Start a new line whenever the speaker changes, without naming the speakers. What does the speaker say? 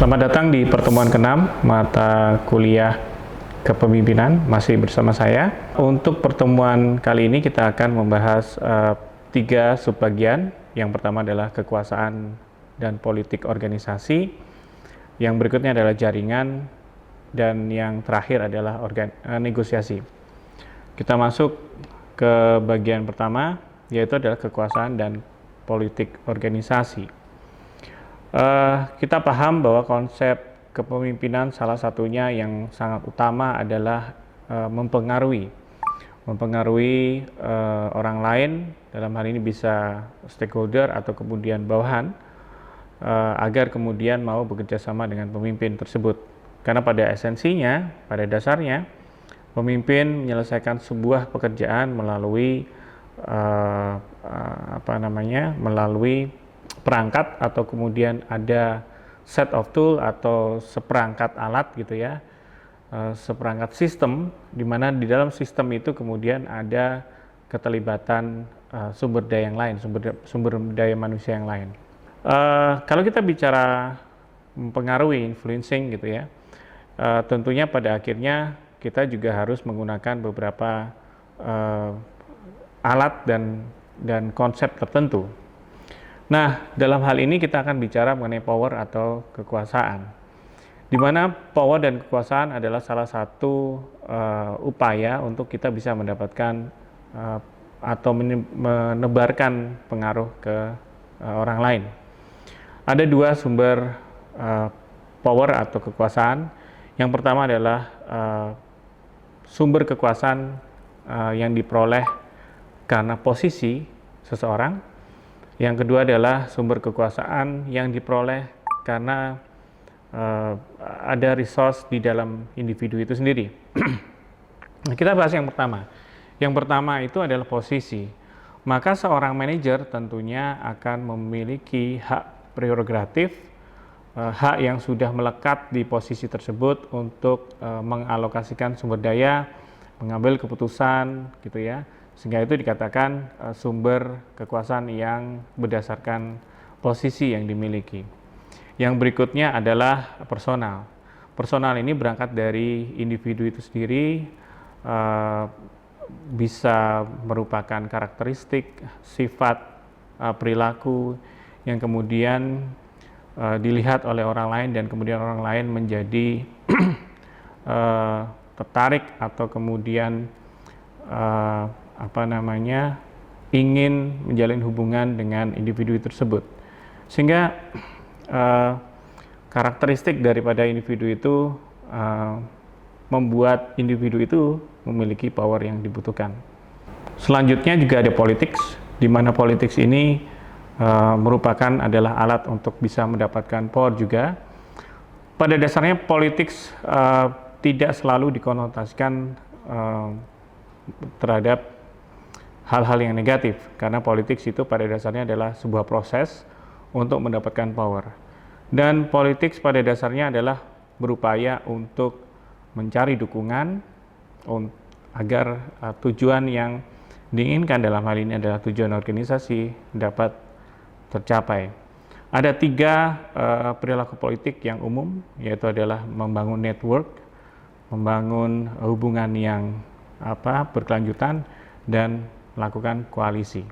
Selamat datang di pertemuan ke-6 mata kuliah kepemimpinan, masih bersama saya. Untuk pertemuan kali ini kita akan membahas 3 subbagian. Yang pertama adalah kekuasaan dan politik organisasi, yang berikutnya adalah jaringan, dan yang terakhir adalah negosiasi. Kita masuk ke bagian pertama, yaitu adalah kekuasaan dan politik organisasi. Kita paham bahwa konsep kepemimpinan salah satunya yang sangat utama adalah mempengaruhi orang lain, dalam hal ini bisa stakeholder atau kemudian bawahan, agar kemudian mau bekerja sama dengan pemimpin tersebut. Karena pada esensinya, pada dasarnya, pemimpin menyelesaikan sebuah pekerjaan melalui melalui perangkat, atau kemudian ada set of tool atau seperangkat alat gitu ya, seperangkat sistem, di mana di dalam sistem itu kemudian ada keterlibatan sumber daya yang lain, sumber daya manusia yang lain. Kalau kita bicara mempengaruhi, influencing gitu ya, tentunya pada akhirnya kita juga harus menggunakan beberapa alat dan konsep tertentu. Nah, dalam hal ini kita akan bicara mengenai power atau kekuasaan, di mana power dan kekuasaan adalah salah satu upaya untuk kita bisa mendapatkan atau menebarkan pengaruh ke orang lain. Ada 2 sumber power atau kekuasaan. Yang pertama adalah sumber kekuasaan yang diperoleh karena posisi seseorang. Yang kedua adalah sumber kekuasaan yang diperoleh karena ada resource di dalam individu itu sendiri. Kita bahas yang pertama. Yang pertama itu adalah posisi. Maka seorang manajer tentunya akan memiliki hak prerogatif, hak yang sudah melekat di posisi tersebut untuk mengalokasikan sumber daya, mengambil keputusan gitu ya. Sehingga itu dikatakan sumber kekuasaan yang berdasarkan posisi yang dimiliki. Yang berikutnya adalah personal. Personal ini berangkat dari individu itu sendiri, bisa merupakan karakteristik, sifat, perilaku yang kemudian dilihat oleh orang lain, dan kemudian orang lain menjadi tertarik atau kemudian ingin menjalin hubungan dengan individu tersebut, sehingga karakteristik daripada individu itu membuat individu itu memiliki power yang dibutuhkan. Selanjutnya juga ada politics, di mana politics ini merupakan adalah alat untuk bisa mendapatkan power juga. Pada dasarnya politics tidak selalu dikonotasikan terhadap hal-hal yang negatif, karena politik itu pada dasarnya adalah sebuah proses untuk mendapatkan power. Dan politik pada dasarnya adalah berupaya untuk mencari dukungan agar tujuan yang diinginkan, dalam hal ini adalah tujuan organisasi, dapat tercapai. Ada 3 perilaku politik yang umum, yaitu adalah membangun network, membangun hubungan yang berkelanjutan, dan melakukan koalisi.